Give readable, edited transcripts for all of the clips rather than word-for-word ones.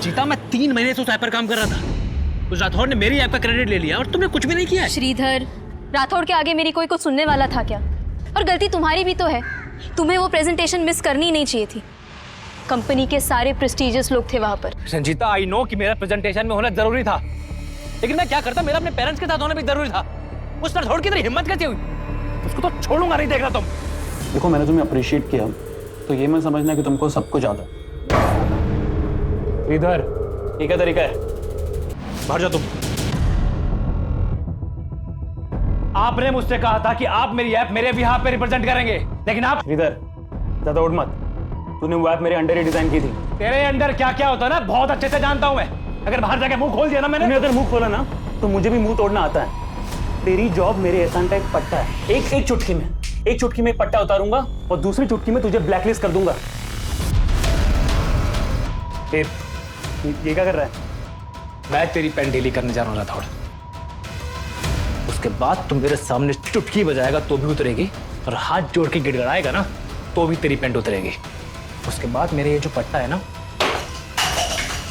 संचिता, मैं 3 महीने से उस ऐप पर काम कर रहा था। उस राठौड़ ने मेरी ऐप का क्रेडिट ले लिया और तुमने कुछ भी नहीं किया। श्रीधर, राठौड़ के आगे मेरी कोई कुछ सुनने वाला था क्या? और गलती तुम्हारी भी तो है। तुम्हें वो प्रेजेंटेशन मिस करनी नहीं चाहिए थी। कंपनी के सारे प्रेस्टिजियस लोग थे वहां पर। संचिता, आई नो कि मेरा प्रेजेंटेशन में होना जरूरी था, लेकिन मैं क्या करता, मेरा अपने पेरेंट्स के साथ होना भी जरूरी था। उस राठौड़ की तेरी हिम्मत कैसे हुई? उसको तो छोड़ूंगा नहीं, देखना तुम। देखो, मैंने तुम्हें अप्रिशिएट किया, तो ये मैं समझना कि तुमको सब कुछ आता है। इधर ये क्या तरीका है? बाहर जाओ तुम। आपने मुझसे कहा था कि आप मेरी ऐप मेरे बिहाफ पे रिप्रेजेंट करेंगे, लेकिन आप इधर ज्यादा उठ मत। तूने वो ऐप मेरे अंडर ही डिजाइन की थी। तेरे अंडर क्या क्या होता है ना, बहुत अच्छे से जानता हूं मैं। अगर बाहर जाके मुंह खोल दिया ना मैंने, तूने अगर मुंह खोला ना तो मुझे भी मुंह तोड़ना आता है। तेरी जॉब मेरे एहसान का एक पट्टा है। एक चुटकी में एक पट्टा उतारूंगा और दूसरी चुटकी में तुझे ब्लैकलिस्ट कर दूंगा। ये क्या कर रहा है? मैं तेरी पेन ढीली करने जा रहा था। उसके बाद तुम मेरे सामने चुटकी बजाएगा तो भी उतरेगी, और हाथ जोड़ के गिड़गड़ाएगा ना तो भी तेरी पेंट उतरेगी। उसके बाद मेरे ये जो पट्टा है ना,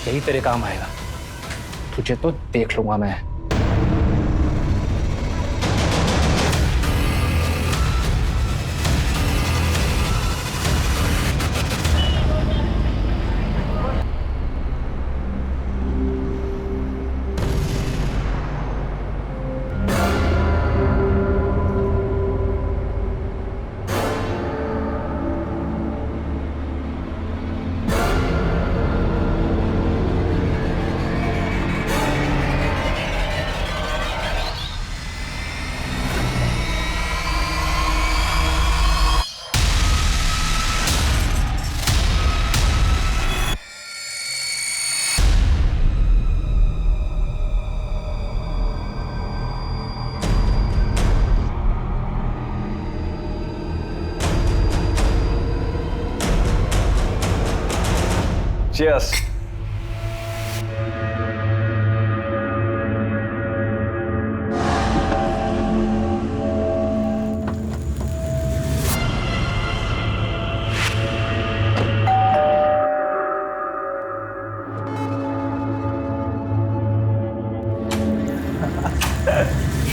यही तेरे काम आएगा। तुझे तो देख लूंगा मैं। Cheers.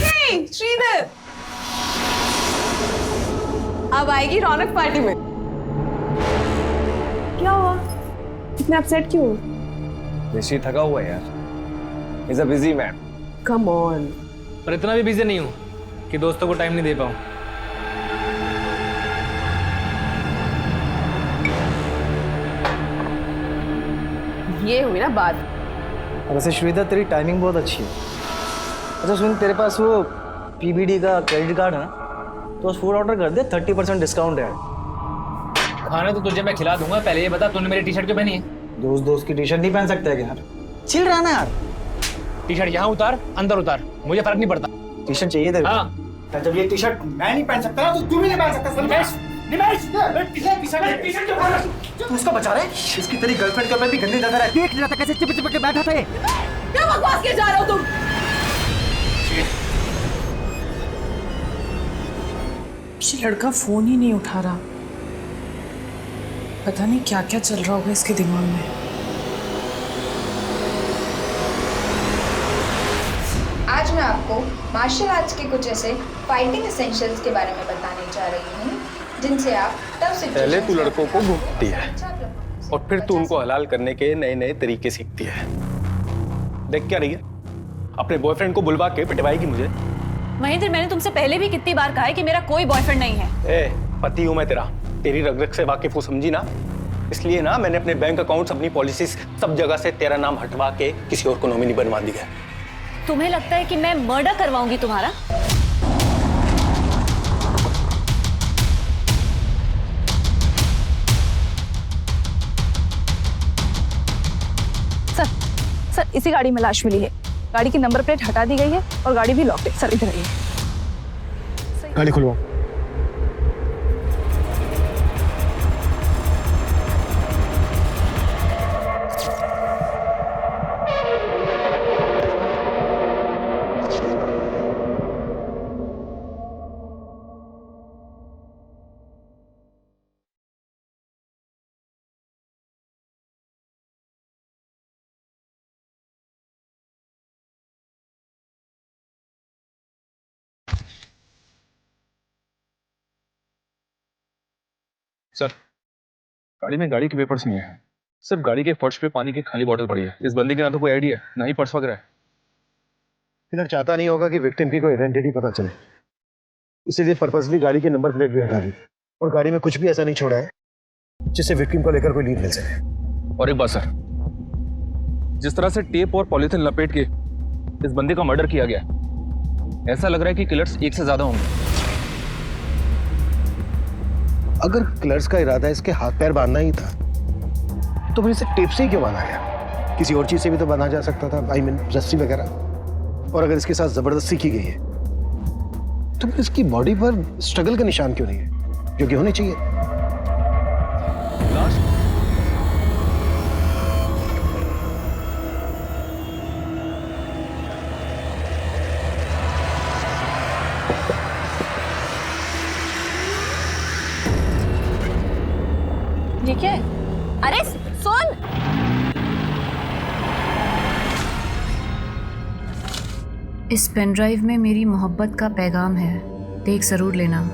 Hey, श्रीधर, अब आएगी रौनक पार्टी में। क्या हुआ? इतने अपसेट क्यों? ऋषि थका हुआ है यार। He's a busy man. Come on. पर इतना भी बिजी नहीं हूं कि दोस्तों को टाइम नहीं दे पाऊं। ये हुई ना बात। वैसे श्वेता, तेरी टाइमिंग बहुत अच्छी है। अच्छा सुन, तेरे पास वो पीबीडी का क्रेडिट कार्ड है ना, तो फूड ऑर्डर कर दे, 30% डिस्काउंट है। खाना तो तुझे मैं खिला दूंगा, पहले ये बता तूने मेरी टी शर्ट क्यों पहनी है? दोस्त की टी शर्ट नहीं पहन सकते है क्या यार? चिल रहा ना यार। टी शर्ट यहाँ उतार, अंदर उतार, मुझे फर्क नहीं पड़ता। टी शर्ट चाहिए तेरे को? हाँ। जब ये टी शर्ट मैं नहीं पहन सकता ना, तो तू भी नहीं पहन सकता। तू उसका बचा रहा है? इसकी तेरी गर्लफ्रेंड के ऊपर भी गंदी नजर है। देख रहा था कैसे चिपक चिपक के बैठा था ये। क्या बकवास किए जा रहे हो तुम? ये लड़का फोन ही नहीं उठा रहा। पता नहीं क्या क्या चल रहा होगा इसके दिमाग में। आज मैं आपको मार्शल आर्ट्स के कुछ ऐसे फाइटिंग एसेंशियल्स के बारे में बताने जा रही हूँ जिनसे आप टफ सिचुएशन पहले तू लड़कों को घूमती है और फिर तू उनको हलाल करने के नए नए तरीके सीखती है। देख क्या रही है? अपने बॉयफ्रेंड को बुलवा के पिटवाएगी मुझे। महेंद्र, मैंने तुमसे पहले भी कितनी बार कहा है कि मेरा कोई बॉयफ्रेंड नहीं है। ए, पति हूं मैं तेरा, तेरी रग रग से वाकिफ हूं, समझी ना? इसलिए ना मैंने अपने बैंक अकाउंट्स, अपनी पॉलिसीज, सब जगह से तेरा नाम हटवा के किसी और को नॉमिनी बनवा दिया। तुम्हें लगता है कि मैं मर्डर करवाऊंगी तुम्हारा? सर, इसी गाड़ी में लाश मिली है। गाड़ी की नंबर प्लेट हटा दी गई है और गाड़ी भी लॉक्ड है। सर इधर आइए। गाड़ी खुलवाओ। सर, गाड़ी में गाड़ी के पेपर्स नहीं है। सिर्फ गाड़ी के फर्श पे पानी की खाली बोतल पड़ी है। इस बंदी के ना तो कोई आईडी है, ना ही पर्स वगैरह है। किलर चाहता नहीं होगा कि विक्टिम की कोई आइडेंटिटी पता चले, इसीलिए पर्पसली गाड़ी के नंबर प्लेट भी हटा दी और गाड़ी में कुछ भी ऐसा नहीं छोड़ा है जिससे विक्टिम को लेकर कोई लीड मिल सके। और एक बात सर, जिस तरह से टेप और पॉलीथिन लपेट के इस बंदी का मर्डर किया गया, ऐसा लग रहा है कि किलर्स एक से ज्यादा होंगे। अगर किलर्स का इरादा इसके हाथ पैर बांधना ही था तो फिर इसे टेप से ही क्यों बांधा गया? किसी और चीज से भी तो बांधा जा सकता था, आई मीन रस्सी वगैरह। और अगर इसके साथ जबरदस्ती की गई है तो फिर इसकी बॉडी पर स्ट्रगल का निशान क्यों नहीं है, जो कि होने चाहिए। ये क्या है? अरे सुन, इस पेन ड्राइव में मेरी मोहब्बत का पैगाम है, देख जरूर लेना।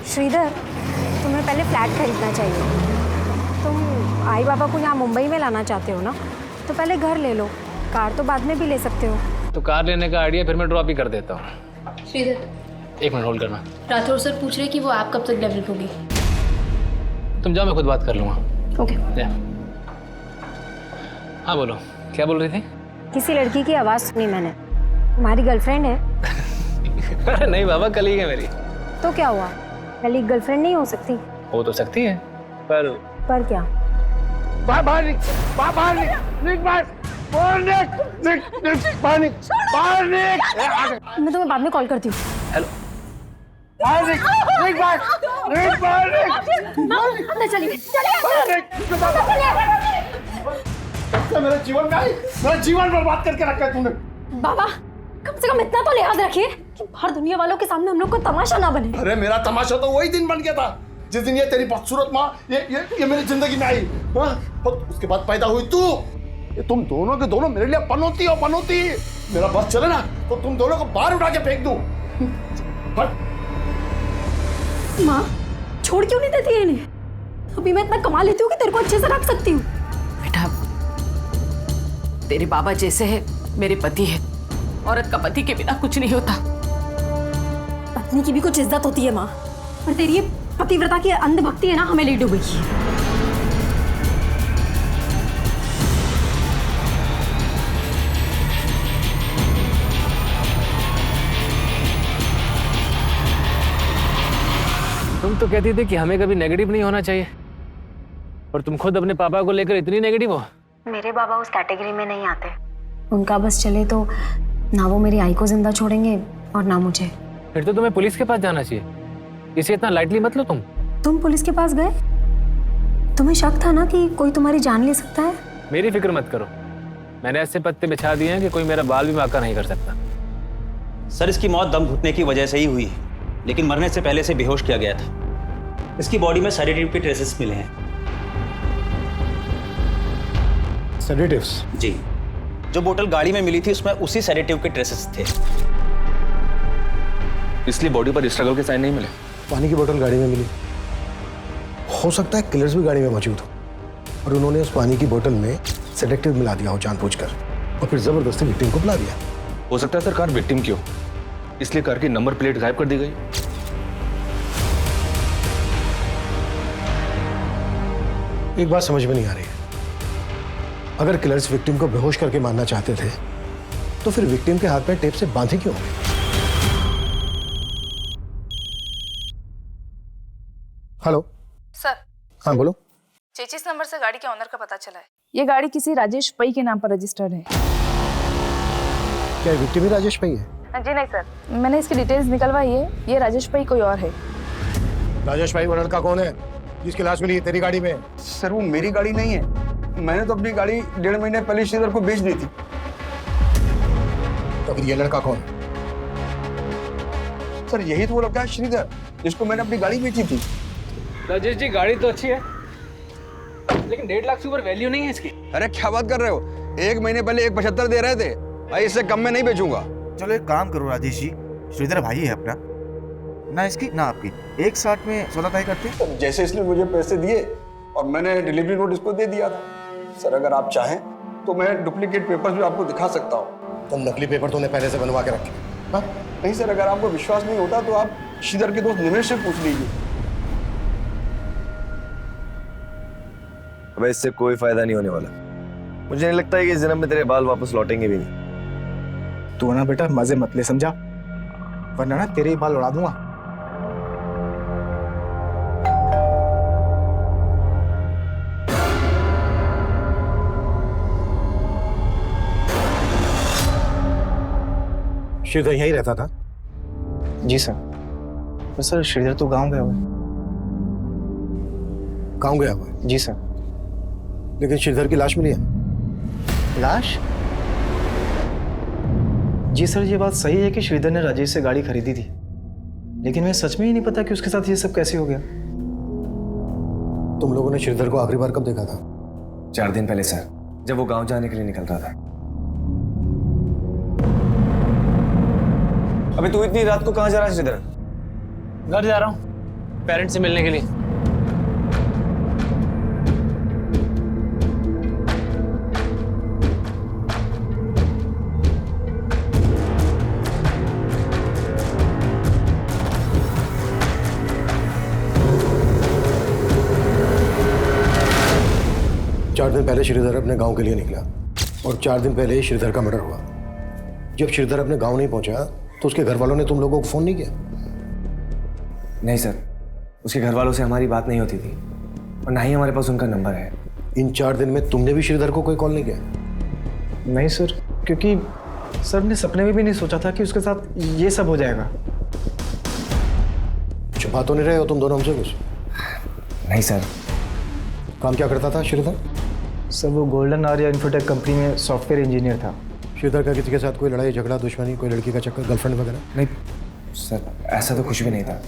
श्रीधर, तुम्हें पहले फ्लैट खरीदना चाहिए। तुम आई बाबा को यहाँ मुंबई में लाना चाहते हो ना, तो पहले घर ले लो, कार तो बाद में भी ले सकते हो। तो कार लेने का आइडिया फिर मैं ड्रॉप ही कर देता हूँ। श्रीधर, 1 मिनट होल्ड करना। राठौर सर पूछ रहे कि वो ऐप कब तक डेवलप होगी। तुम जाओ, मैं खुद बात कर लूँगा। ओके। हाँ बोलो, क्या बोल रही थी? किसी लड़की की आवाज़ सुनी मैंने, तुम्हारी गर्लफ्रेंड है? अरे नहीं बाबा, कलीग है मेरी। तो क्या हुआ, कलीग गर्लफ्रेंड नहीं हो सकती? हो तो सकती है, पर क्या? मैं तुम्हें बाद में कॉल करती हूँ। हेलो, मेरा जीवन बर्बाद करके रखा है तूने। बाबा, कम से कम इतना तो लिहाज रखिए कि बाहर दुनिया वालों के सामने हम लोग को तमाशा ना बने। अरे मेरा तमाशा तो वही दिन बन गया था जिस दिन ये तेरी बदसूरत माँ ये मेरी जिंदगी में आई। हाँ? और उसके बाद पैदा हुई तू। ये तुम दोनों के दोनों मेरे लिए पनौती हो, पनौती। मेरा बस चले ना तो तुम दोनों को बाहर उठा के फेंक दूं। माँ, छोड़ क्यों नहीं देती है इन्हें? अभी मैं इतना कमा लेती हूँ कि तेरे को अच्छे से रख सकती हूँ। बेटा, तेरे बाबा जैसे है मेरे पति है। औरत का पति के बिना कुछ नहीं होता। पत्नी की भी कुछ इज्जत होती है माँ, और तेरी ये पतिव्रता की अंधभक्ति है ना, हमें ले डूबेगी। तुम तो कहती थी कि हमें कभी नेगेटिव नहीं होना चाहिए, और तुम खुद अपने पापा को लेकर इतनी नेगेटिव हो। मेरे बाबा उस कैटेगरी में नहीं आते। उनका बस चले तो ना वो मेरी आई को जिंदा छोड़ेंगे और ना मुझे। फिर तो तुम्हें पुलिस के पास जाना चाहिए। इसे इतना लाइटली मत लो तुम पुलिस के पास गए? तुम्हें शक था ना कि कोई तुम्हारी जान ले सकता है? मेरी फिक्र मत करो, मैंने ऐसे पत्ते बिछा दिए हैं कि कोई मेरा बाल भी बांका नहीं कर सकता। सर, इसकी मौत दम घुटने की वजह से ही हुई है, लेकिन मरने से पहले से बेहोश किया गया था। इसकी बॉडी में सेडेटिव के ट्रेसेस मिले हैं। सेडेटिव्स? जी, जो बोतल गाड़ी में मिली थी उसमें उसी सेडेटिव के ट्रेसेस थे। इसलिए बॉडी पर स्ट्रगल के साइन नहीं मिले। पानी की बोतल गाड़ी में मिली, हो सकता है किलर्स भी गाड़ी में मौजूद हो और उन्होंने उस पानी की बोतल में सेडेटिव मिला दिया हो जानबूझकर, और फिर जबरदस्ती विक्टिम को बुला दिया। हो सकता है सर कार विक्टिम की हो, इसलिए कार की नंबर प्लेट गायब कर दी गई। एक बात समझ में नहीं आ रही है, अगर किलर्स विक्टिम को बेहोश करके मारना चाहते थे तो फिर विक्टिम के हाथ में टेप से बांधे क्यों? Hello sir. हाँ बोलो। चेचिस नंबर से गाड़ी के ऑनर का पता चला है। ये गाड़ी किसी राजेश पई के नाम पर रजिस्टर्ड है। क्या विक्टिम ही राजेश पई है? जी नहीं सर, मैंने इसकी डिटेल्स निकलवाई है, ये राजेश पई कोई और है। राजेश भाई वो लड़का कौन है जिसकी लाश मिली है तेरी गाड़ी में? सर वो मेरी गाड़ी नहीं है, मैंने तो अपनी गाड़ी 1.5 महीने पहले श्रीधर को बेच दी थी। तो फिर ये लड़का कौन? सर यही तो वो लड़का है श्रीधर, जिसको मैंने अपनी गाड़ी बेची थी। राजेश जी गाड़ी तो अच्छी है, लेकिन 1.5 लाख से ऊपर वैल्यू नहीं है इसकी। अरे क्या बात कर रहे हो, 1 महीने पहले 1.75 दे रहे थे भाई, इससे कम में नहीं बेचूंगा। चलो एक काम करो राजेश जी, श्रीधर भाई है अपना, ना इसकी ना आपकी, 1.60 में सौदा तय करते हैं। जैसे इसने मुझे पैसे दिए और मैंने डिलीवरी नोट इसको दे दिया था। सर अगर आप चाहें तो मैं डुप्लीकेट पेपर्स भी आपको दिखा सकता हूँ। तुम नकली पेपर तूने पहले से बनवा के रखे? हाँ? नहीं सर, अगर आपको विश्वास नहीं होता तो आप श्रीधर के दोस्त निमेश से पूछ लीजिए। अबे इससे कोई फायदा नहीं होने वाला। मुझे नहीं लगता है कि इस जन्म में तेरे बाल वापस लौटेंगे भी नहीं। तू ना बेटा मजे मत ले, समझा? वरना ना तेरे ही बाल उड़ा दूंगा। श्रीधर यहीं रहता था? जी सर। पर सर श्रीधर तो गांव गया हुआ है। गाँव गया हुआ है? जी सर। लेकिन श्रीधर की लाश मिली है। लाश? जी सर, ये बात सही है कि श्रीधर ने राजेश से गाड़ी खरीदी थी, लेकिन मैं सच में ही नहीं पता कि उसके साथ ये सब कैसे हो गया। तुम लोगों ने श्रीधर को आखिरी बार कब देखा था? 4 दिन पहले सर, जब वो गांव जाने के लिए निकल रहा था। अबे तू इतनी रात को कहाँ जा रहा है श्रीधर? घर जा रहा हूँ पेरेंट्स से मिलने के लिए। चार दिन पहले श्रीधर अपने गांव के लिए निकला और 4 दिन पहले ही श्रीधर का मर्डर हुआ। जब श्रीधर अपने गांव नहीं पहुंचा तो उसके घर वालों ने तुम लोगों को फोन नहीं किया? नहीं सर, उसके घर वालों से हमारी बात नहीं होती थी और ना ही हमारे पास उनका नंबर है। इन 4 दिन में तुमने भी श्रीधर को कोई कॉल नहीं किया? नहीं सर, क्योंकि सर ने सपने में भी नहीं सोचा था कि उसके साथ ये सब हो जाएगा। छुपा तो नहीं रहे हो तुम दोनों हमसे कुछ? नहीं सर। काम क्या करता था श्रीधर? सर वो गोल्डन आर्या इन्फोटेक कंपनी में सॉफ्टवेयर इंजीनियर था। श्रीधर का किसी के साथ कोई लड़ाई झगड़ा दुश्मनी, कोई लड़की का चक्कर, गर्लफ्रेंड वगैरह? नहीं सर, ऐसा तो कुछ भी नहीं था।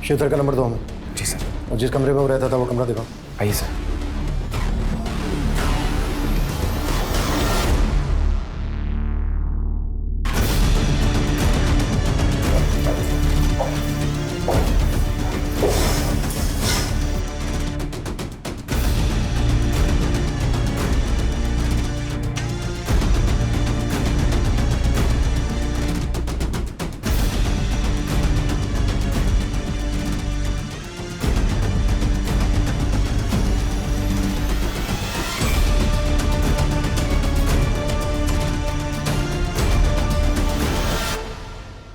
श्रीधर का नंबर दो हमें। जी सर। और जिस कमरे में वो रहता था वो कमरा दिखाओ। आइए सर।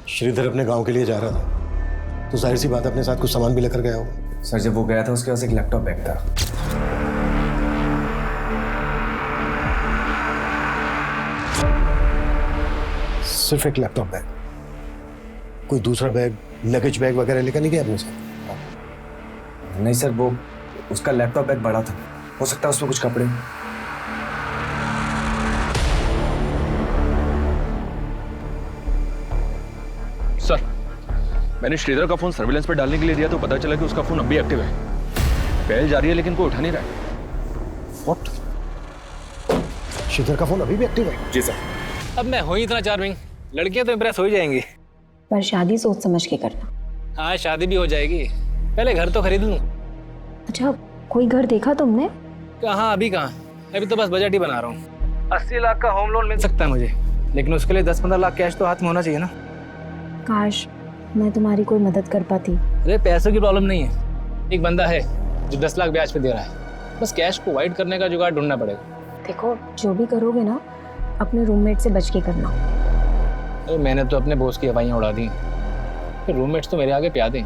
श्रीधर अपने गांव के लिए जा रहा था तो जाहिर सी बात अपने साथ कुछ सामान भी लेकर गया होगा। सर जब वो गया था उसके पास एक लैपटॉप बैग था। सिर्फ एक लैपटॉप बैग? कोई दूसरा बैग, लगेज बैग वगैरह लेकर नहीं गया अपने साथ? नहीं सर, वो उसका लैपटॉप बैग बड़ा था, हो सकता है उसमें कुछ कपड़े। सर मैंने श्रीधर का फोन सर्विलेंस पर डालने के लिए दिया तो पता चला कि उसका फोन अब भी एक्टिव है। पहल जारी है लेकिन कोई उठा नहीं रहा है। What? श्रीधर का फोन अभी भी एक्टिव है? जी सर। अब मैं हूँ ही इतना चार्मिंग, लड़कियां तो इम्प्रेस हो ही जाएंगी। पर शादी सोच समझ के करना। हाँ शादी भी हो जाएगी, पहले घर तो खरीद लूँ। अच्छा कोई घर देखा तुमने? कहाँ, अभी कहाँ, अभी तो बस बजट ही बना रहा हूँ। 80 लाख का होम लोन मिल सकता है मुझे, लेकिन उसके लिए 10-15 लाख कैश तो हाथ में होना चाहिए ना। काश मैं तुम्हारी कोई मदद कर पाती। अरे पैसों की प्रॉब्लम नहीं है, एक बंदा है जो 10 लाख ब्याज पे दे रहा है, बस कैश को वाइड करने का जुगाड़ ढूंढना पड़ेगा। देखो जो भी करोगे ना अपने रूममेट से बच के करना। अरे मैंने तो अपने बॉस की हवाइयाँ उड़ा दी, फिर रूममेट्स तो मेरे आगे प्या दें।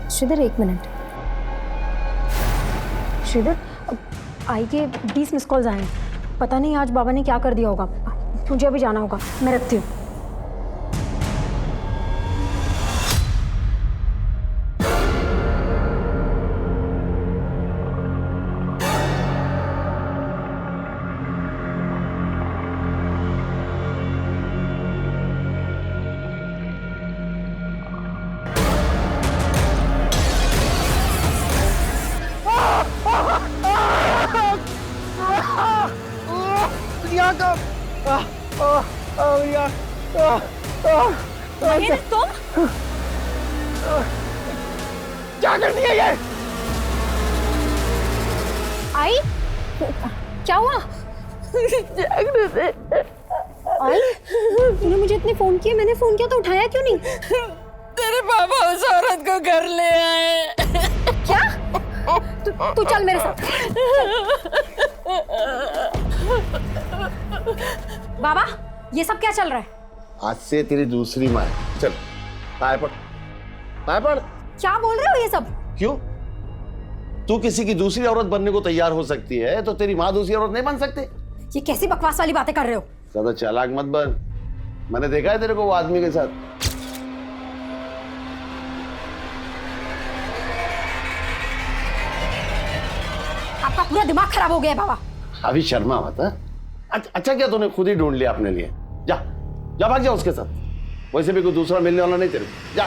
श्रीधर 1 मिनट। श्रीधर आई के 20 मिस कॉल्स आए, पता नहीं आज बाबा ने क्या कर दिया होगा। मुझे अभी जाना होगा, मैं रखती हूँ। भैया महेंद्र तुम क्या कर दिया ये? आई क्या हुआ? आई तूने मुझे इतने फोन किए, मैंने फोन किया तो उठाया क्यों नहीं? तेरे पापा उस औरत को घर ले आए। क्या? तू चल मेरे साथ। बाबा ये सब क्या चल रहा है? आज से तेरी दूसरी माँ है। चल पाए पड़, पाए पड़। क्या बोल रहे हो ये सब? क्यों? तू किसी की दूसरी औरत बनने को तैयार हो सकती है तो तेरी माँ दूसरी औरत नहीं बन सकते? ये कैसी बकवास वाली बातें कर रहे हो? ज्यादा चालाक मत बन। मैंने देखा है तेरे को वो आदमी के साथ। आपका पूरा दिमाग खराब हो गया है बाबा। अभी शर्मा मत। अच्छा क्या तूने खुद ही ढूंढ लिया अपने लिए? जा जा भाग जा उसके साथ। वैसे भी कोई दूसरा मिलने वाला नहीं तेरे को। जा।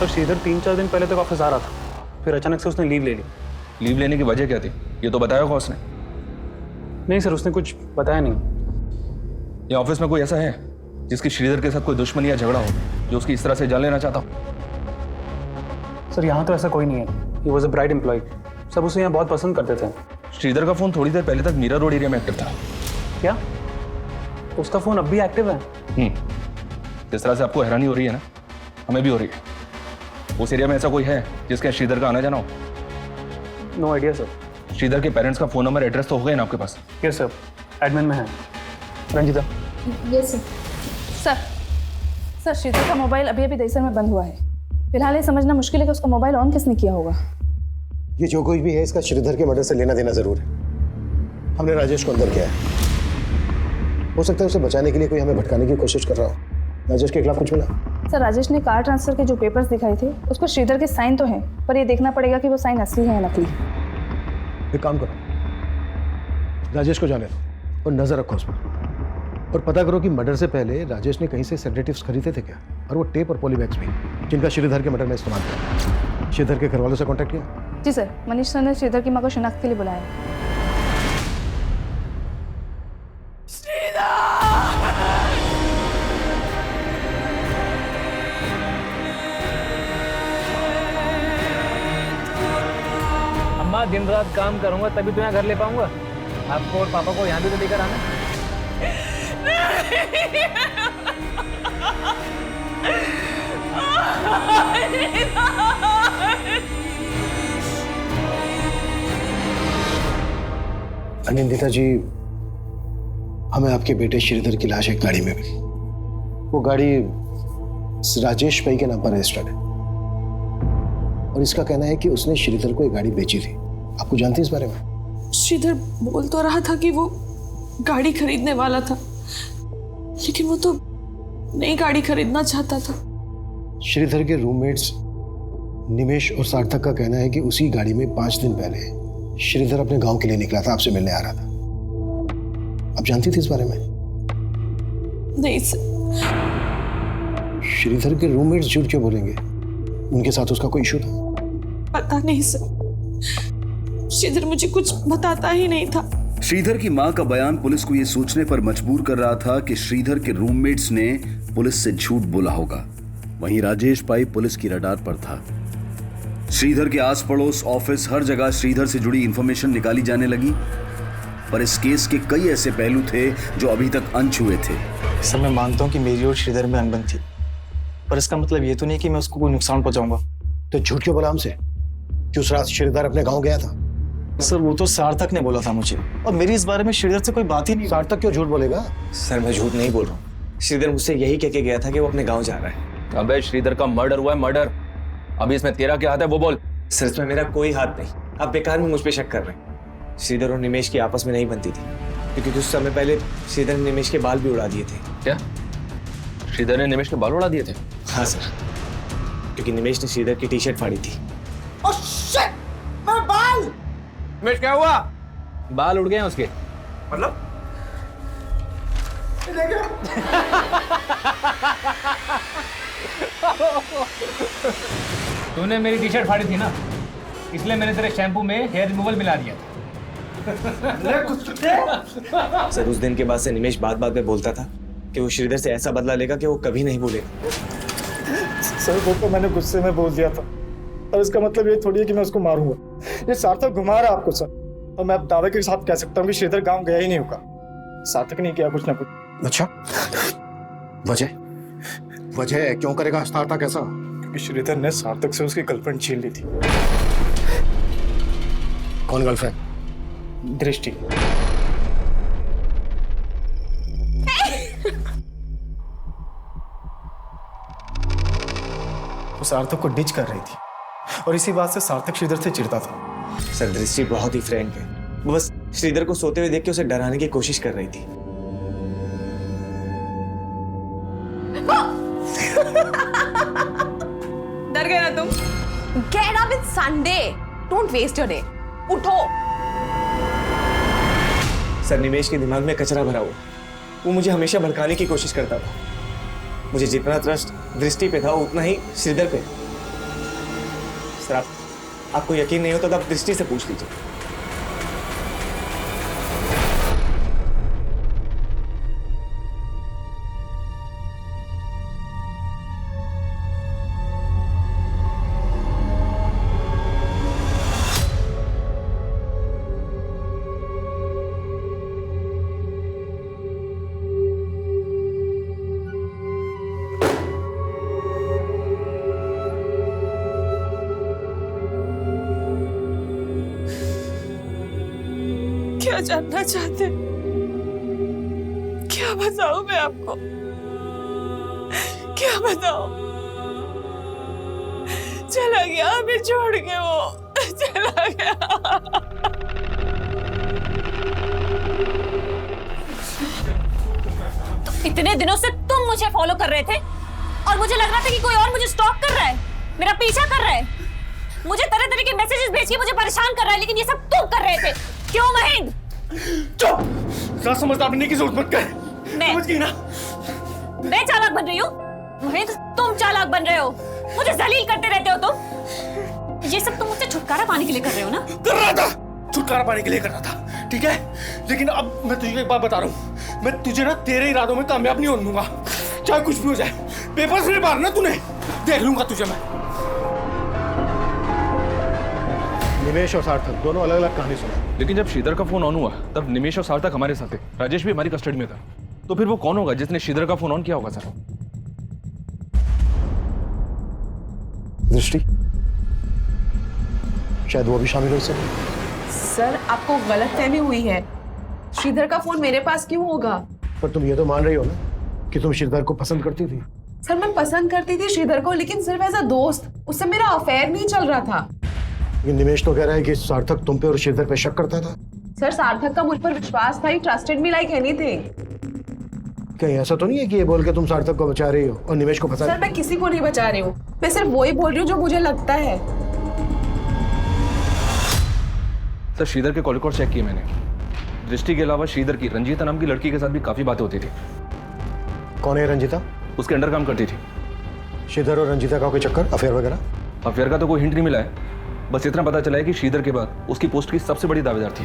तो श्रीधर 3-4 दिन पहले तक ऑफिस आ रहा था, फिर अचानक से उसने लीव ले ली। लीव लेने की वजह क्या थी ये तो बताया होगा उसने? नहीं सर, उसने कुछ बताया नहीं। ये ऑफिस में कोई ऐसा है जिसकी श्रीधर के साथ कोई दुश्मनी या झगड़ा हो, जो उसकी इस तरह से जान लेना चाहता हो? सर यहाँ तो ऐसा कोई नहीं है। He was a bright employee, सब उसे यहाँ बहुत पसंद करते थे। श्रीधर का फोन थोड़ी देर पहले तक मीरा रोड एरिया में एक्टिव था। क्या उसका फोन अब भी एक्टिव है? जिस तरह से आपको हैरानी हो रही है ना, हमें भी हो रही है। उस एरिया में ऐसा कोई है जिसके श्रीधर का आना जाना हो? No idea sir. श्रीधर के पेरेंट्स का फोन नंबर एड्रेस तो हो गए ना आपके पास? यस सर, एडमिन में है। Ranjita. Yes sir. Sir Shridhar का मोबाइल अभी अभी दहीसर में बंद हुआ है। फिलहाल ये समझना मुश्किल है कि उसका मोबाइल ऑन किसने किया होगा। ये जो कोई भी है इसका श्रीधर के मर्डर से लेना देना जरूर है। हमने राजेश को अंदर किया है। हो सकता है उसे बचाने के लिए कोई हमें भटकाने की कोशिश कर रहा हो। राजेश के खिलाफ कुछ मिला? सर राजेश ने कार ट्रांसफर के जो पेपर्स दिखाए थे उसको श्रीधर के साइन तो हैं, पर ये देखना पड़ेगा कि वो साइन असली है या नकली। एक काम करो, राजेश को जाने दो और नजर रखो उस पर, और पता करो कि मर्डर से पहले राजेश ने कहीं से सेडेटिव्स खरीदे थे क्या, और वो टेप और पॉलीबैग्स भी जिनका श्रीधर के मर्डर में इस्तेमाल किया। श्रीधर के घर वालों से कांटेक्ट किया? जी सर, मनीष सर ने श्रीधर की मां को शिनाख्त के लिए बुलाया। अम्मा दिन रात काम करूंगा तभी तो यहाँ घर ले पाऊंगा। आपको और पापा को यहाँ भी तो लेकर आना। अनिंदिता जी, हमें आपके बेटे श्रीधर की लाश एक गाड़ी में मिली। वो गाड़ी राजेश भाई के नाम पर रजिस्टर्ड है, और इसका कहना है कि उसने श्रीधर को एक गाड़ी बेची थी। आपको जानते हैं इस बारे में? श्रीधर बोल तो रहा था कि वो गाड़ी खरीदने वाला था, लेकिन वो तो नई गाड़ी खरीदना चाहता था। श्रीधर के रूममेट्स निमेश और सार्थक का कहना है कि उसी गाड़ी में 5 दिन पहले श्रीधर अपने गांव के लिए निकला था, आपसे मिलने आ रहा था। आप जानती थी इस बारे में? नहीं सर। श्रीधर के रूममेट्स झूठ क्यों बोलेंगे? उनके साथ उसका कोई इशू था? पता नहीं सर, श्रीधर मुझे कुछ बताता ही नहीं था। श्रीधर की मां का बयान पुलिस को यह सोचने पर मजबूर कर रहा था कि श्रीधर के रूममेट्स ने पुलिस से झूठ बोला होगा। वहीं राजेश भाई पुलिस की रडार पर था। श्रीधर के आस पड़ोस, ऑफिस, हर जगह श्रीधर से जुड़ी इंफॉर्मेशन निकाली जाने लगी, पर इस केस के कई ऐसे पहलू थे जो अभी तक अनछुए थे। सर मैं मानता हूँ कि मेरी और श्रीधर में अनबन थी, पर इसका मतलब ये तो नहीं कि मैं उसको कोई नुकसान पहुंचाऊंगा। तो झूठ क्यों बोला हमसे कि उस रात श्रीधर अपने गांव गया था? सर वो तो सार्थक ने बोला था मुझे, और मेरी इस बारे में श्रीधर से कोई बात ही नहीं। सार्थक क्यों झूठ बोलेगा? सर मैं झूठ नहीं बोल रहा हूँ। श्रीधर मुझसे यही कह के गया था कि वो अपने गांव जा रहा है। अबे श्रीधर का मर्डर हुआ है, मर्डर। अभी इसमें तेरा क्या हाथ है वो बोल। सर इसमें मेरा कोई हाथ नहीं, आप बेकार में मुझ पे शक कर रहे हैं। श्रीधर और निमेश की आपस में नहीं बनती थी, क्योंकि कुछ समय पहले श्रीधर ने निमेश के बाल भी उड़ा दिए थे। क्या श्रीधर ने निमेश के बाल उड़ा दिए थे? हाँ सर, क्योंकि निमेश ने श्रीधर की टी-शर्ट फाड़ी थी। ओह शिट, मेरे बाल! निमेश क्या हुआ? बाल उड़ गए हैं उसके। मतलब? तूने मेरी टी शर्ट फाड़ी थी ना, इसलिए मैंने तेरे शैम्पू में हेयर रिमूवल मिला दिया था। सर उस दिन के बाद से निमेश बात बात में बोलता था कि वो श्रीधर से ऐसा बदला लेगा कि वो कभी नहीं भूलेगा। सर वो तो मैंने गुस्से में बोल दिया था, और इसका मतलब ये थोड़ी है कि मैं उसको मारूंगा। ये सार्थक घुमा रहा है आपको सर, और मैं अब दावे के साथ कह सकता हूँ कि श्रीधर गांव गया ही नहीं होगा। सार्थक ने किया कुछ ना कुछ। अच्छा, वजह क्यों करेगा सार्थक ऐसा? क्योंकि श्रीधर ने सार्थक से उसकी गर्लफ्रेंड छीन ली थी। कौन गर्लफ्रेंड? दृष्टि। वो सार्थक को डिच कर रही थी, और इसी बात से सार्थक श्रीधर से चिढ़ता था। सर दृष्टि बहुत ही फ्रैंक है, वो बस श्रीधर को सोते हुए देख के उसे डराने की कोशिश कर रही थी। डर गए ना तुम? Get up, it's Sunday. Don't waste your day. उठो। सर निमेश के दिमाग में कचरा भरा हुआ, वो मुझे हमेशा भड़काने की कोशिश करता था। मुझे जितना ट्रस्ट दृष्टि पे था उतना ही श्रीधर पे। सर आपको यकीन नहीं हो तो आप दृष्टि से पूछ लीजिए। क्या जानना चाहते? क्या बताऊं मैं आपको? क्या बताऊं? चला गया हमें छोड़ के, वो चला गया। तो इतने दिनों से तुम मुझे फॉलो कर रहे थे, और मुझे लग रहा था कि कोई और मुझे स्टॉक कर रहा है, मेरा पीछा कर रहा है, मुझे तरह तरह के मैसेजेस भेज के मुझे परेशान कर रहा है, लेकिन ये सब तुम कर रहे थे। क्यों महेंद्र? चुप! ज़्यादा समझदार बनने की जरूरत मत कर। समझ गई ना? मैं चालाक बन रही हूँ? महेंद्र तुम चालाक बन रहे हो, मुझे जलील करते रहते हो तुम। ये सब तुम मुझसे छुटकारा पाने के लिए कर रहे हो ना? कर रहा था, छुटकारा पाने के लिए कर रहा था, ठीक है? लेकिन अब मैं तुझे एक बात बता रहा हूँ, मैं तुझे ना तेरे इरादों में कामयाब नहीं होने दूंगा, चाहे कुछ भी हो जाए। पेपर से मारना तूने, देख लूंगा तुझे मैं। निमेश और सार्थक दोनों अलग अलग कहानी सुना, लेकिन जब श्रीधर का फोन ऑन हुआ तब निमेश और सार्थक हमारे साथ थे, राजेश भी हमारी कस्टडी में था। तो फिर वो कौन होगा जिसने श्रीधर का फोन ऑन किया होगा? सर दृष्टि, शायद वो भी शामिल हो सके। सर आपको गलतफहमी हुई है, श्रीधर का फोन मेरे पास क्यों होगा? पर तुम ये तो मान रही हो ना कि तुम श्रीधर को पसंद करती थी। सर मैं पसंद करती थी श्रीधर को, लेकिन सिर्फ एज अ दोस्त, उससे मेरा अफेयर नहीं चल रहा था। लेकिन निमेश तो कह रहा है कि सार्थक तुम पे और श्रीधर पे शक करता था। सर सार्थक का मुझ पर विश्वास था, ही ट्रस्टेड मी लाइक एनीथिंग। कहीं ऐसा तो नहीं है कि ये बोल के तुम सार्थक को बचा रही हो और निमेश को फंसा? सर मैं किसी को नहीं बचा रही हूँ, मैं सिर्फ वही बोल रही हूँ जो मुझे लगता है। सर श्रीधर के कॉल रिकॉर्ड चेक किए मैंने, दृष्टि के अलावा श्रीधर की रंजीता नाम की लड़की के साथ भी काफी बातें होती थी। कौन है रंजीता? उसके अंडर काम करती थी। श्रीधर और रंजीता का कोई चक्कर, अफेयर वगैरह? अफेयर का तो कोई हिंट नहीं मिला है, बस इतना पता चला है कि श्रीधर के बाद उसकी पोस्ट की सबसे बड़ी दावेदार थी।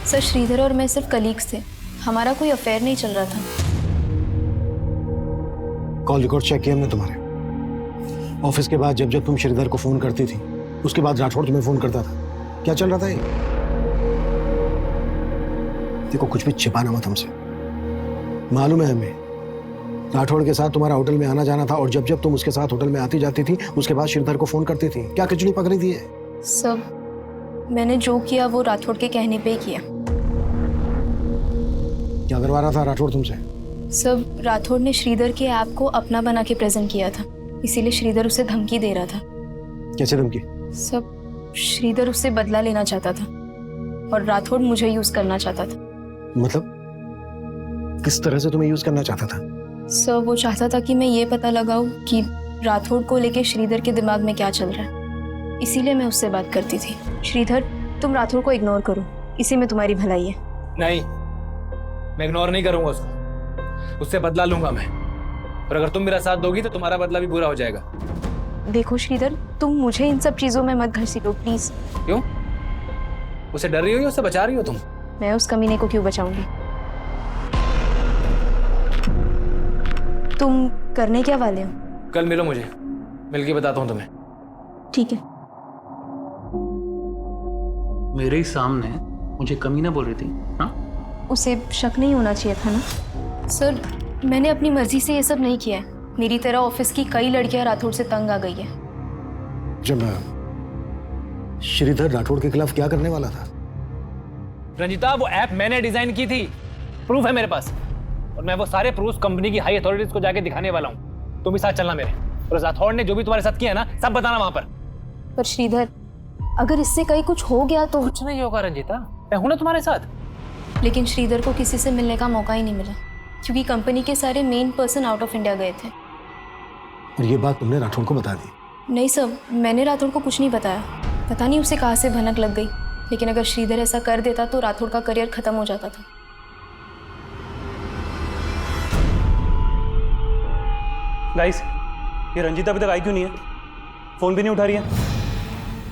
सर श्रीधर और मैं सिर्फ कलीग्स थे, हमारा कोई अफेयर नहीं चल रहा था। कॉल रिकॉर्ड चेक किया हमने तुम्हारे। ऑफिस के बाद जब जब तुम श्रीधर को फोन करती थी, उसके बाद राठौड़ तुम्हें फोन करता था। क्या चल रहा था ये? देखो कुछ भी छिपाना मत हमसे, मालूम है हमें। राठौड़ के साथ तुम्हारा होटल में आना जाना था, और जब जब तुम उसके साथ होटल में आती जाती थी उसके बाद श्रीधर को फोन करती थी। क्या खिचड़ी पक रही थी ये? सब मैंने जो किया वो राठौड़ के कहने पे ही किया। क्या करवा रहा था राठौड़ तुमसे? सब राठौड़ ने श्रीधर के ऐप को अपना बना के प्रेजेंट किया था, इसीलिए श्रीधर उसे धमकी दे रहा था। कैसे धमकी? सब श्रीधर उससे बदला लेना चाहता था और राठौड़ मुझे यूज करना चाहता था। मतलब किस तरह से तुम्हें यूज करना चाहता था? सर वो चाहता था कि मैं ये पता लगाऊं कि राठौड़ को लेके श्रीधर के दिमाग में क्या चल रहा है, इसीलिए मैं उससे बात करती थी। श्रीधर तुम राठौड़ को इग्नोर करो, इसी में तुम्हारी भलाई है। नहीं, मैं इग्नोर नहीं करूंगा उसको। उससे बदला लूंगा मैं। और अगर तुम मेरा साथ दोगी तो तुम्हारा बदला भी पूरा हो जाएगा। देखो श्रीधर, तुम मुझे इन सब चीजों में मत घसीटो प्लीज। क्यों? उसे डर रही हो या उससे बचा रही हो तुम? मैं उस कमीने को क्यों बचाऊंगी? तुम करने क्या वाले हो? कल मिलो मुझे, मिलके बताता हूँ तुम्हें। ठीक है। मेरे ही सामने मुझे कमीना बोल रही थी ना? उसे शक नहीं होना चाहिए था ना? सर, मैंने अपनी मर्जी से ये सब नहीं किया है। मेरी तरह ऑफिस की कई लड़कियां राठौड़ से तंग आ गई है। जब श्रीधर राठौड़ के खिलाफ क्या करने वाला था? रंजिता, वो ऐप मैंने डिजाइन की थी, प्रूफ है मेरे पास। और मैं वो सारे प्रूफ कंपनी की हाई अथॉरिटीज को जाके दिखाने वाला हूँ। तुम भी साथ चलना मेरे। और राठौड़ ने जो भी तुम्हारे साथ किया ना, सब बताना वहां पर। श्रीधर, अगर इससे कहीं कुछ हो गया तो? कुछ नहीं होगा रंजिता, मैं हूं ना तुम्हारे साथ। लेकिन श्रीधर को किसी से मिलने का मौका ही नहीं मिला, क्योंकि कंपनी के सारे main person out of India गए थे। और ये बात तुमने राठौड़ को बता दी? नहीं सर, मैंने राठौड़ को कुछ नहीं बताया। पता नहीं उसे कहाँ से भनक लग गई, लेकिन अगर श्रीधर ऐसा कर देता तो राठौड़ का करियर खत्म हो जाता था। गाइस, ये रंजीता अभी तक आई क्यों नहीं है? फोन भी नहीं उठा रही है।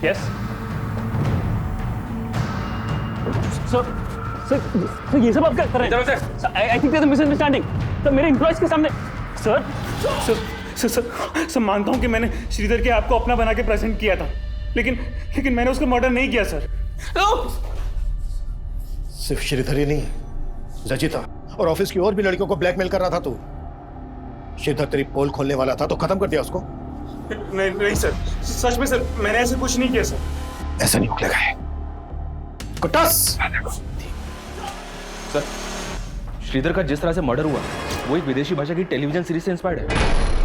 यस सर, ये सब आप क्या कर रहे हैं? I think there is misunderstanding. Sir, मेरे एम्प्लॉयज के सामने। सर सर सर सर मानता हूं कि मैंने श्रीधर के आपको अपना बना के प्रेजेंट किया था, लेकिन मैंने उसका मर्डर नहीं किया सर। सिर्फ श्रीधर ही नहीं, रजिता और ऑफिस की और भी लड़कियों को ब्लैकमेल कर रहा था तू। श्रीधर तेरी पोल खोलने वाला था तो खत्म कर दिया उसको। नहीं सर, सच में सर, मैंने ऐसे कुछ नहीं किया सर। ऐसा नहीं निकलेगा है कुटास। सर, श्रीधर का जिस तरह से मर्डर हुआ वो एक विदेशी भाषा की टेलीविजन सीरीज से इंस्पायर्ड है।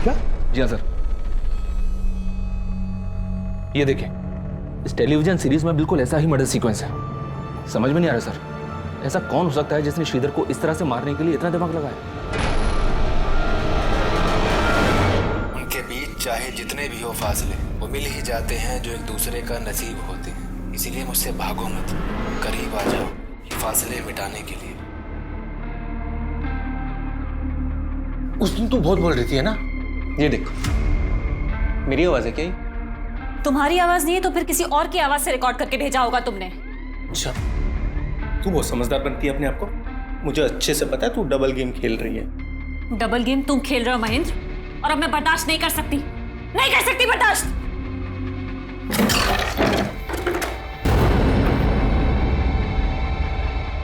क्या? जी हाँ सर, ये देखिए, इस टेलीविजन सीरीज में बिल्कुल ऐसा ही मर्डर सीक्वेंस है। समझ में नहीं आ रहा सर, ऐसा कौन हो सकता है जिसने श्रीधर को इस तरह से मारने के लिए इतना दिमाग लगाया? उनके बीच चाहे जितने भी हो फासले, वो मिल ही जाते हैं जो एक दूसरे का नसीब होते हैं। इसीलिए मुझसे भागो मत, करीब आ जाओ ये फासले मिटाने के लिए। उस दिन तू बहुत बोल रही थी है ना? ये देख, मेरी आवाज है क्या ये? तुम्हारी आवाज नहीं है तो फिर किसी और की आवाज से रिकॉर्ड करके भेजा होगा तुमने। अच्छा, तू बहुत समझदार बनती है अपने आप को। मुझे अच्छे से पता है तू डबल गेम खेल रही है। डबल गेम तुम खेल रहे हो महेंद्र, और अब मैं बर्दाश्त नहीं कर सकती, नहीं कर सकती बर्दाश्त।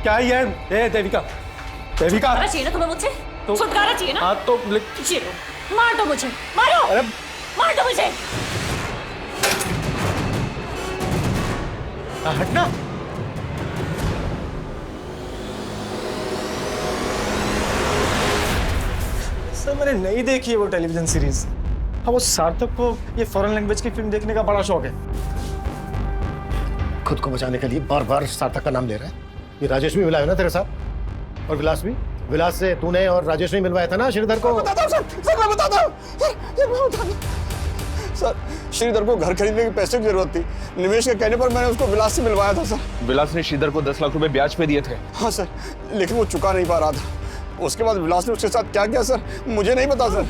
क्या यार? देविका, छुटकारा चाहिए ना तुम्हें मुझसे? तो छुटकारा चाहिए ना? हाँ तो चलो, मार दो मुझे, मारो, अरे मार दो मुझे। हटना। सर, मैंने नहीं देखी है वो टेलीविजन सीरीज। हाँ, वो सार्थक को ये फॉरेन लैंग्वेज की फिल्म देखने का बड़ा शौक है। खुद को बचाने के लिए बार बार सार्थक का नाम ले रहा है। ये राजेश भी मिला है ना तेरे साथ, और विलास भी। विलास से तूने और राजेश ने मिलवाया था ना श्रीधर को। बताता हूँ सर, मैं बताता हूँ सर। श्रीधर को घर खरीदने के पैसे की जरूरत थी। निवेश के कहने पर मैंने उसको विलास से मिलवाया था सर। विलास ने श्रीधर को 10 लाख रुपए ब्याज पे दिए थे। हाँ सर, लेकिन वो चुका नहीं पा रहा था। उसके बाद विलास ने उसके साथ क्या किया सर, मुझे नहीं पता सर।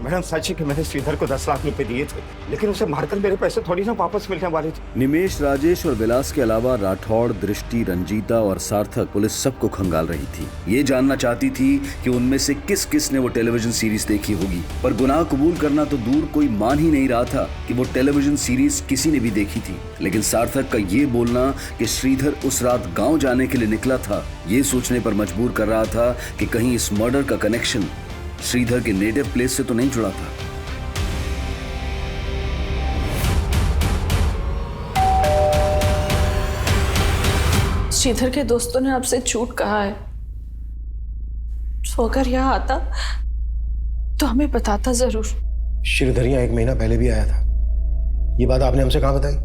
मैडम, सच है कि मैंने श्रीधर को 10 लाख रुपए दिए थे, लेकिन उसे मारकर मेरे पैसे थोड़ी ना वापस मिलने वाले थे। निमेश, राजेश और विलास के अलावा राठौड़, दृष्टि, रंजीता और सार्थक पुलिस सबको खंगाल रही थी। ये जानना चाहती थी कि उनमें से किस किस ने वो टेलीविजन सीरीज देखी होगी। पर गुनाह कबूल करना तो दूर, कोई मान ही नहीं रहा था कि वो टेलीविजन सीरीज किसी ने भी देखी थी। लेकिन सार्थक का ये बोलना कि श्रीधर उस रात गाँव जाने के लिए निकला था, ये सोचने पर मजबूर कर रहा था कि कहीं इस मर्डर का कनेक्शन श्रीधर के नेटिव प्लेस से तो नहीं जुड़ा था। श्रीधर के दोस्तों ने आपसे झूठ कहा है, तो अगर यहाँ आता तो हमें बताता जरूर। श्रीधर यहाँ 1 महीना पहले भी आया था। ये बात आपने हमसे कहाँ बताई?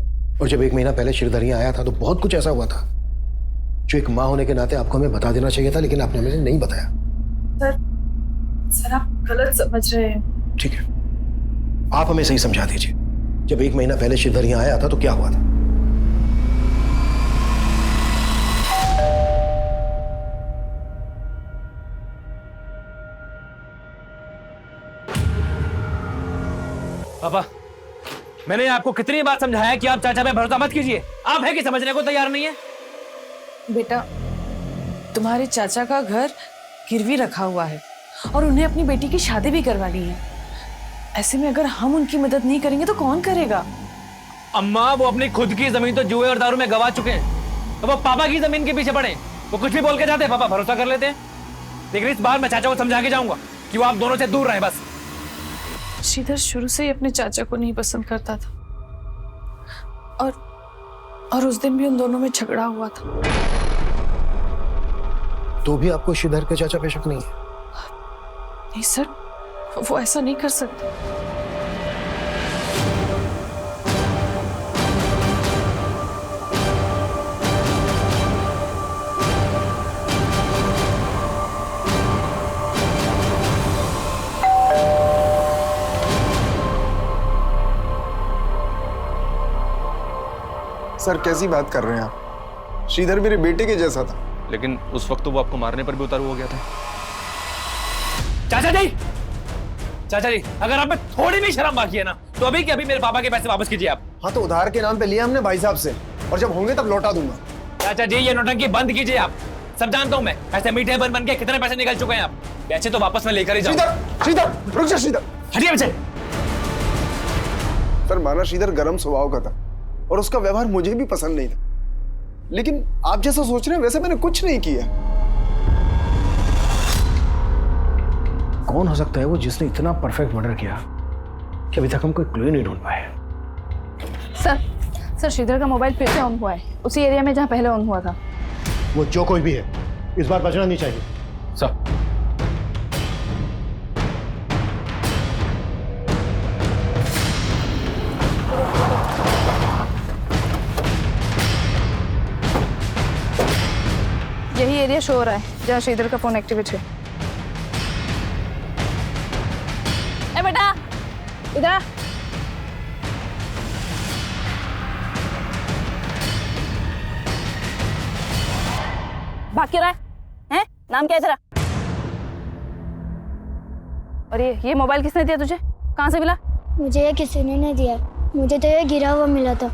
और जब 1 महीना पहले श्रीधर यहाँ आया था तो बहुत कुछ ऐसा हुआ था जो एक माँ होने के नाते आपको हमें बता देना चाहिए था, लेकिन आपने हमें नहीं बताया। सर, आप गलत समझ रहे हैं। ठीक है, आप हमें सही समझा दीजिए। जब 1 महीना पहले श्रीधर यहाँ आया था तो क्या हुआ था? पापा, मैंने आपको कितनी बार समझाया कि आप चाचा पे भरोसा मत कीजिए, आप है कि समझने को तैयार नहीं है। बेटा, तुम्हारे चाचा का घर गिरवी रखा हुआ है और उन्हें अपनी बेटी की शादी भी करवानी है। ऐसे में अगर हम उनकी मदद नहीं करेंगे तो कौन करेगा? अम्मा, वो अपनी खुद की जमीन तो जुए और दारू में गवा चुके हैं, तो वो पापा की जमीन के पीछे पड़े। वो कुछ भी बोल के जाते हैं, पापा भरोसा कर लेते हैं। लेकिन इस बार मैं चाचा को समझा के जाऊंगा कि वो आप दोनों से दूर रहे बस। श्रीधर शुरू से ही अपने चाचा को नहीं पसंद करता था और उस दिन भी उन दोनों में झगड़ा हुआ था। तो भी आपको श्रीधर के चाचा पे शक नहीं है? नहीं सर, वो ऐसा नहीं कर सकते। सर कैसी बात कर रहे हैं आप? श्रीधर मेरे बेटे के जैसा था। लेकिन उस वक्त तो वो आपको मारने पर भी उतारू हो गया था। चाचा जी, चाचा जी, अगर आप में थोड़ी भी शर्म बाकी है ना, तो अभी के अभी मेरे पापा के पैसे वापस कीजिए आप। हाँ तो उधार के नाम पे लिया हमने भाई साहब से, और जब होंगे तब लौटा दूंगा। चाचा जी, ये नौटंकी बंद कीजिए आप। सब जानता हूँ मैं, ऐसे मीठे बन के कितने पैसे निकल चुके हैं आप। पैसे तो वापस मैं लेकर ही जाऊंगा। श्रीधर रुक जा, श्रीधर हटिए बच्चे। सर माना श्रीधर गर्म स्वभाव का था और उसका व्यवहार मुझे भी पसंद नहीं था, लेकिन आप जैसा सोच रहे हैं वैसे मैंने कुछ नहीं किया। कौन हो सकता है वो जिसने इतना परफेक्ट मर्डर किया कि अभी तक हम कोई क्लू नहीं ढूंढ पाए? सर श्रीधर का मोबाइल फिर से ऑन हुआ है, उसी एरिया में जहाँ पहले ऑन हुआ था। वो जो कोई भी है, इस बार बचना नहीं चाहिए। सर, यही एरिया शो हो रहा है जहाँ श्रीधर का फोन एक्टिवेट है। ए बेटा, इधर आ। भाग क्यों रहा है? हैं? नाम क्या है तेरा? और ये मोबाइल किसने दिया तुझे? कहाँ से मिला? मुझे ये किसी ने नहीं दिया, मुझे तो ये गिरा हुआ मिला था।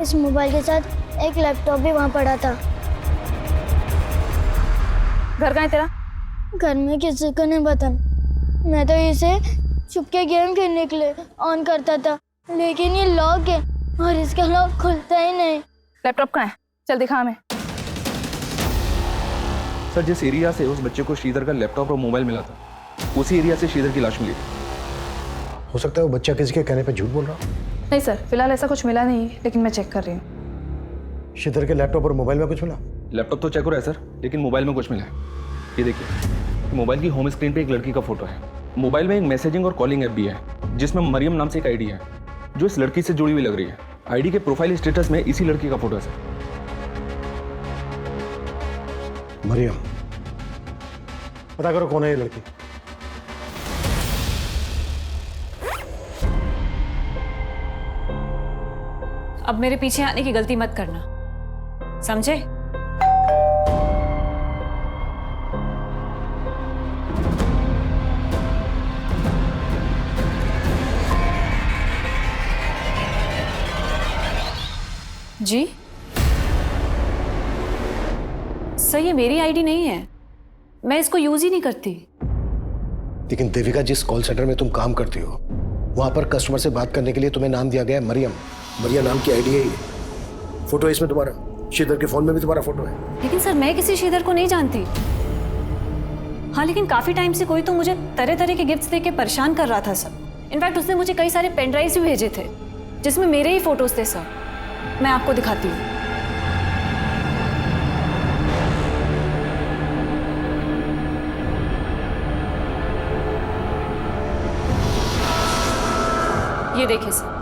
इस मोबाइल के साथ एक लैपटॉप भी वहाँ पड़ा था। घर कहाँ है तेरा? घर में किसी को नहीं पता। मैं तो इसे छुपके गेम खेलने के लिए ऑन करता था, लेकिन ये लॉक है और इसका लॉक खुलता ही नहीं। लैपटॉप कहाँ है? चल दिखा हमें। सर, जिस एरिया से उस बच्चे को श्रीधर का लैपटॉप और मोबाइल मिला था, उसी एरिया से श्रीधर की लाश मिली थी। हो सकता है वो बच्चा किसी के कहने पे झूठ बोल रहा हो। नहीं सर, फिलहाल ऐसा कुछ मिला नहीं, लेकिन मैं चेक कर रही हूँ। श्रीधर के लैपटॉप और मोबाइल में कुछ मिला? लैपटॉप तो चेक हो रहा है सर, लेकिन मोबाइल में कुछ मिला है। ये देखिए, मोबाइल की होम स्क्रीन पे एक लड़की का फोटो है। मोबाइल में एक मैसेजिंग और कॉलिंग ऐप भी है, जिसमें मरियम नाम से एक आईडी है, जो इस लड़की से जुड़ी हुई लग रही है। आईडी के प्रोफाइल स्टेटस में इसी लड़की का फोटो है सर। मरियम, पता करो कौन है ये लड़की। अब मेरे पीछे आने की गलती मत करना, समझे? जी सर, ये मेरी आईडी नहीं है, मैं इसको यूज ही नहीं करती। लेकिन देविका, जिस कॉल सेंटर में तुम काम करती हो, वहां पर कस्टमर से बात करने के लिए तुम्हें नाम दिया गया है मरियम। मरिया नाम की आईडी है ये। फोटो है इसमें तुम्हारा, श्रीधर के फोन में भी तुम्हारा फोटो है। लेकिन सर, मैं किसी श्रीधर को नहीं जानती। हाँ, लेकिन काफी टाइम से कोई तो मुझे तरह तरह के गिफ्ट्स देके परेशान कर रहा था सर। इनफैक्ट उसने मुझे कई सारे पेन ड्राइव्स भी भेजे थे, जिसमें मेरे ही फोटोज थे सर। मैं आपको दिखाती हूँ। ये देखिए सर।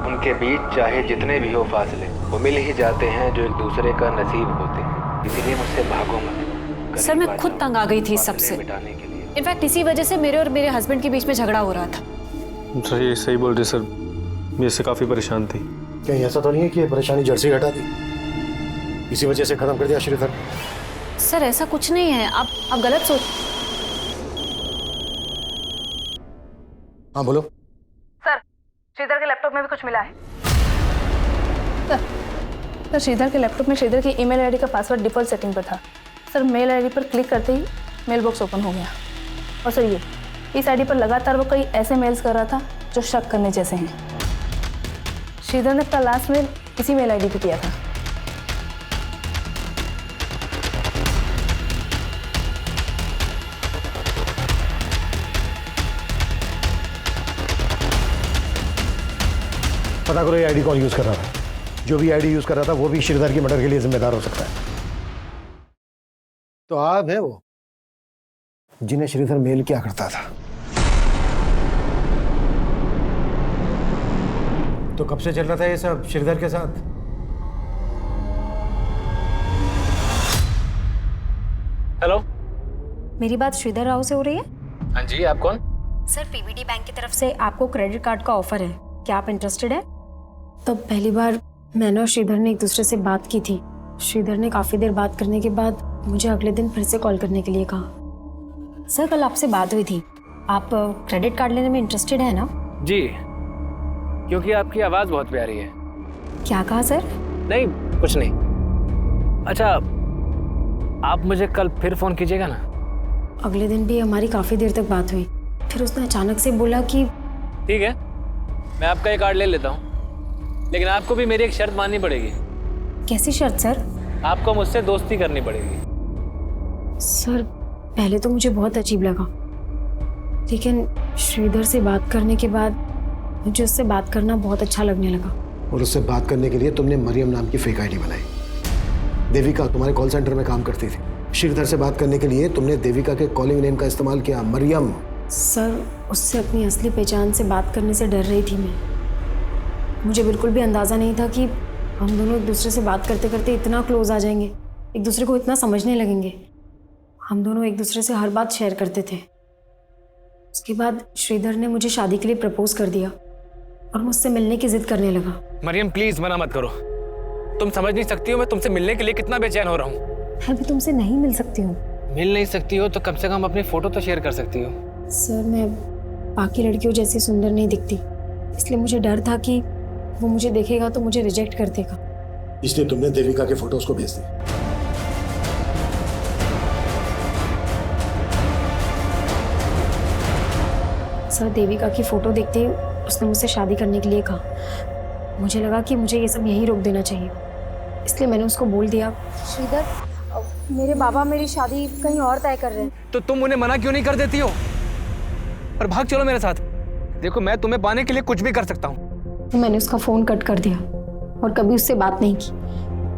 उनके बीच चाहे जितने भी हो फासले, वो मिल ही जाते हैं जो एक दूसरे का नसीब होते हैं। इसीलिए मुझसे भागो मत। सर, मैं खुद तंग आ गई थी सबसे। इनफैक्ट इसी वजह से मेरे और मेरे हस्बैंड के बीच में झगड़ा हो रहा था। सर ये सही बोल रहे सर, मैं इससे काफ़ी परेशान थी। कहीं ऐसा तो नहीं है कि ये परेशानी जड़ से ही हटा दी, इसी वजह से खत्म कर दिया श्रीधर? सर ऐसा कुछ नहीं है, आप गलत सोच। हाँ बोलो। सर श्रीधर के लैपटॉप में भी कुछ मिला है। सर श्रीधर के लैपटॉप में श्रीधर की ईमेल आईडी का पासवर्ड डिफॉल्ट सेटिंग पर था। सर मेल आईडी पर क्लिक करते ही मेल बॉक्स ओपन हो गया। और सर ये इस आईडी पर लगातार वो कई ऐसे मेल्स कर रहा था जो शक करने जैसे हैं। श्रीधर ने अपना लास्ट मेल इसी मेल आईडी पे किया था। पता करो ये आईडी कौन यूज कर रहा था। जो भी आईडी यूज कर रहा था वो भी श्रीधर की मर्डर के लिए जिम्मेदार हो सकता है। तो आप है वो जिन्हें श्रीधर मेल किया करता था। तो कब से चल रहा था ये सब श्रीधर के साथ? हेलो, मेरी बात श्रीधर राव से हो रही है? हाँ जी, आप कौन? सर पीवीडी बैंक की तरफ से आपको क्रेडिट कार्ड का ऑफर है, क्या आप इंटरेस्टेड है? तो पहली बार मैंने और श्रीधर ने एक दूसरे से बात की थी। श्रीधर ने काफ़ी देर बात करने के बाद मुझे अगले दिन फिर से कॉल करने के लिए कहा। सर कल आपसे बात हुई थी, आप क्रेडिट कार्ड लेने में इंटरेस्टेड है ना? जी, क्योंकि आपकी आवाज़ बहुत प्यारी है। क्या कहा सर? नहीं कुछ नहीं। अच्छा, आप मुझे कल फिर फ़ोन कीजिएगा ना? अगले दिन भी हमारी काफ़ी देर तक बात हुई, फिर उसने अचानक से बोला कि ठीक है, मैं आपका ये कार्ड ले लेता हूँ, लेकिन आपको भी मेरी एक शर्त माननी पड़ेगी। कैसी शर्त सर? आपको मुझसे दोस्ती करनी पड़ेगी। सर पहले तो मुझे बहुत अजीब लगा, लेकिन श्रीधर से बात करने के बाद मुझे उससे बात करना बहुत अच्छा लगने लगा। और उससे बात करने के लिए तुमने मरियम नाम की फेक आईडी बनाई। देविका तुम्हारे कॉल सेंटर में काम करती थी। श्रीधर से बात करने के लिए तुमने देविका के कॉलिंग नेम का इस्तेमाल किया, मरियम। सर उससे अपनी असली पहचान से बात करने से डर रही थी मैं। मुझे बिल्कुल भी अंदाज़ा नहीं था कि हम दोनों एक दूसरे से बात करते करते इतना क्लोज आ जाएंगे, एक दूसरे को इतना समझने लगेंगे। हम दोनों एक दूसरे से हर बात शेयर करते थे। उसके बाद श्रीधर ने मुझे शादी के लिए प्रपोज कर दिया और मुझसे मिलने की जिद करने लगा। मरियम प्लीज मना मत करो, तुम समझ नहीं सकती हो मैं तुमसे मिलने के लिए कितना बेचैन हो रहा हूँ। मैं भी तुमसे नहीं मिल सकती हूँ। मिल नहीं सकती हो तो कम से कम अपनी फोटो तो शेयर कर सकती हो। सर मैं बाकी लड़कियों जैसी सुंदर नहीं दिखती, इसलिए मुझे डर था कि वो मुझे देखेगा तो मुझे रिजेक्ट कर देगा, इसलिए तुमने देविका के फोटो उसको भेज दिए। सर देविका की फोटो देखते ही उसने मुझसे शादी करने के लिए कहा। मुझे लगा कि मुझे ये सब यहीं रोक देना चाहिए, इसलिए मैंने उसको बोल दिया, श्रीधर मेरे बाबा मेरी शादी कहीं और तय कर रहे हैं। तो तुम उन्हें मना क्यों नहीं कर देती हो और भाग चलो मेरे साथ। देखो मैं तुम्हें पाने के लिए कुछ भी कर सकता हूँ। तो मैंने उसका फ़ोन कट कर दिया और कभी उससे बात नहीं की,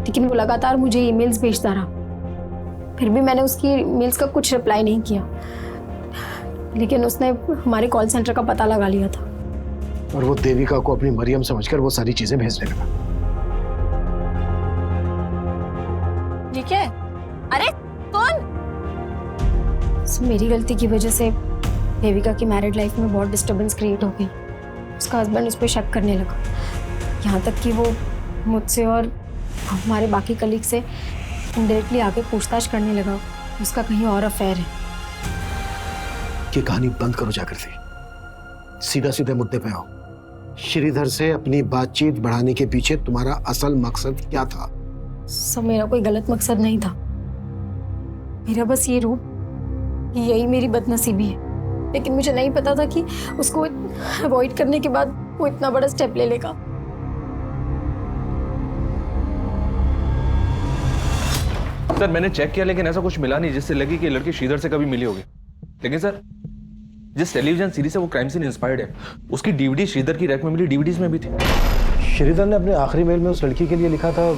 लेकिन वो लगातार मुझे ईमेल्स भेजता रहा। फिर भी मैंने उसकी ईमेल्स का कुछ रिप्लाई नहीं किया, लेकिन उसने हमारे कॉल सेंटर का पता लगा लिया था और वो देविका को अपनी मरियम समझकर वो सारी चीजें भेजने लगा। ठीक है। अरे कौन? मेरी गलती की वजह से देविका की मैरिड लाइफ में बहुत डिस्टर्बेंस क्रिएट हो गई। उसका हस्बैंड उस पर शक करने लगा, यहाँ तक कि वो मुझसे और हमारे बाकी कलीग से इनडायरेक्टली आके पूछताछ करने लगा उसका कहीं और अफेयर है। ये कहानी बंद करो जाकृति, सीधा सीधे मुद्दे पे आओ। श्रीधर से अपनी बातचीत बढ़ाने के पीछे तुम्हारा असल मकसद क्या था? सब मेरा कोई गलत मकसद नहीं था, मेरा बस ये रूप, यही मेरी बदनसीबी है। लेकिन मुझे नहीं पता था कि उसको अवॉइड करने के बाद वो इतना बड़ा स्टेप ले लेगा। सर मैंने चेक किया लेकिन ऐसा कुछ मिला नहीं जिससे लगी कि लड़की श्रीधर से कभी मिली होगी। लेकिन सर जिस टेलीविजन सीरीज से वो क्राइम सीन इंस्पायर्ड है उसकी डीवीडी श्रीधर की रैक में मिली डीवीडीज में भी थी। श्रीधर ने अपने आखिरी मेल में उस लड़की के लिए लिखा था,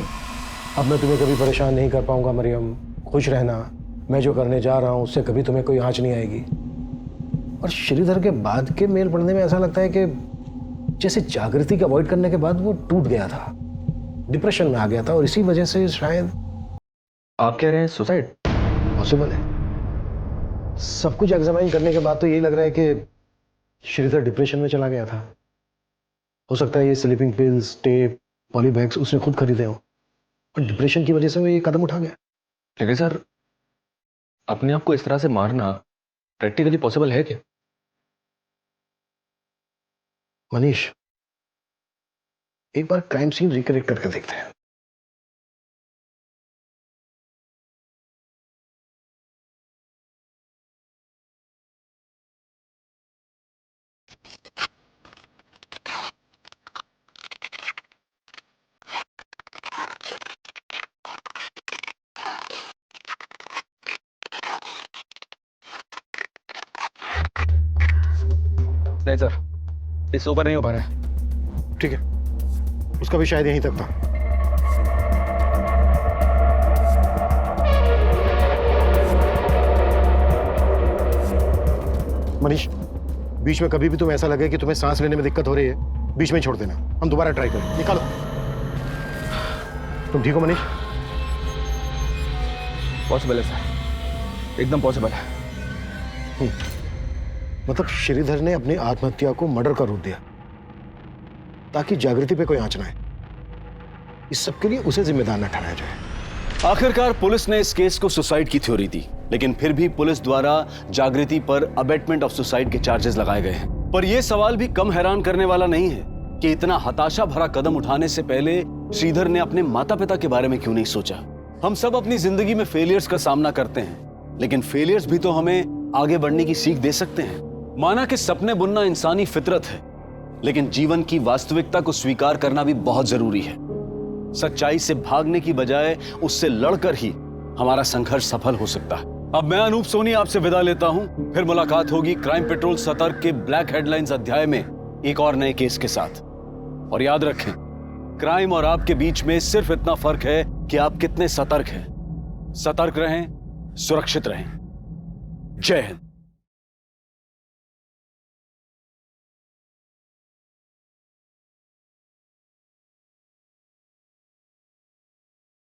अब मैं तुम्हें कभी परेशान नहीं कर पाऊंगा मरियम, खुश रहना, मैं जो करने जा रहा हूं उससे कभी तुम्हें कोई आंच नहीं आएगी। और श्रीधर के बाद के मेल पढ़ने में ऐसा लगता है कि जैसे जागृति को अवॉइड करने के बाद वो टूट गया था, डिप्रेशन में आ गया था और इसी वजह से शायद। आप कह रहे हैं सुसाइड? पॉसिबल है। सब कुछ एग्जामाइन करने के बाद तो यही लग रहा है कि श्रीधर डिप्रेशन में चला गया था। हो सकता है ये स्लीपिंग पिल्स, टेप, पॉलीबैग्स उसने खुद खरीदे हो और डिप्रेशन की वजह से वो ये कदम उठा गया। लेकिन सर, अपने आप को इस तरह से मारना प्रैक्टिकली पॉसिबल है क्या? मनीष, एक बार क्राइम सीन रिक्रिएट करके देखते हैं। नहीं सर, इस ऊपर नहीं हो पा रहा है। ठीक है, उसका भी शायद यहीं तक था। मनीष, बीच में कभी भी तुम्हें ऐसा लगे कि तुम्हें सांस लेने में दिक्कत हो रही है, बीच में छोड़ देना, हम दोबारा ट्राई करें। निकालो। तुम ठीक हो मनीष? पॉसिबल है सर, एकदम पॉसिबल है। मतलब श्रीधर ने अपनी आत्महत्या को मर्डर का रूप दिया ताकि जागृति पे कोई आंच ना आए। इस सब के लिए उसे जिम्मेदार न ठहराया जाए। आखिरकार पुलिस ने इस केस को सुसाइड की थ्योरी दी, लेकिन फिर भी पुलिस द्वारा जागृति पर अबेटमेंट ऑफ सुसाइड के चार्जेस लगाए गए हैं। पर यह सवाल भी कम हैरान करने वाला नहीं है कि इतना हताशा भरा कदम उठाने से पहले श्रीधर ने अपने माता पिता के बारे में क्यों नहीं सोचा। हम सब अपनी जिंदगी में फेलियर्स का सामना करते हैं, लेकिन फेलियर्स भी तो हमें आगे बढ़ने की सीख दे सकते हैं। माना कि सपने बुनना इंसानी फितरत है, लेकिन जीवन की वास्तविकता को स्वीकार करना भी बहुत जरूरी है। सच्चाई से भागने की बजाय उससे लड़कर ही हमारा संघर्ष सफल हो सकता है। अब मैं अनूप सोनी आपसे विदा लेता हूं। फिर मुलाकात होगी क्राइम पेट्रोल सतर्क के ब्लैक हेडलाइंस अध्याय में एक और नए केस के साथ। और याद रखें, क्राइम और आपके बीच में सिर्फ इतना फर्क है कि आप कितने सतर्क हैं। सतर्क रहें, सुरक्षित रहें। जय हिंद।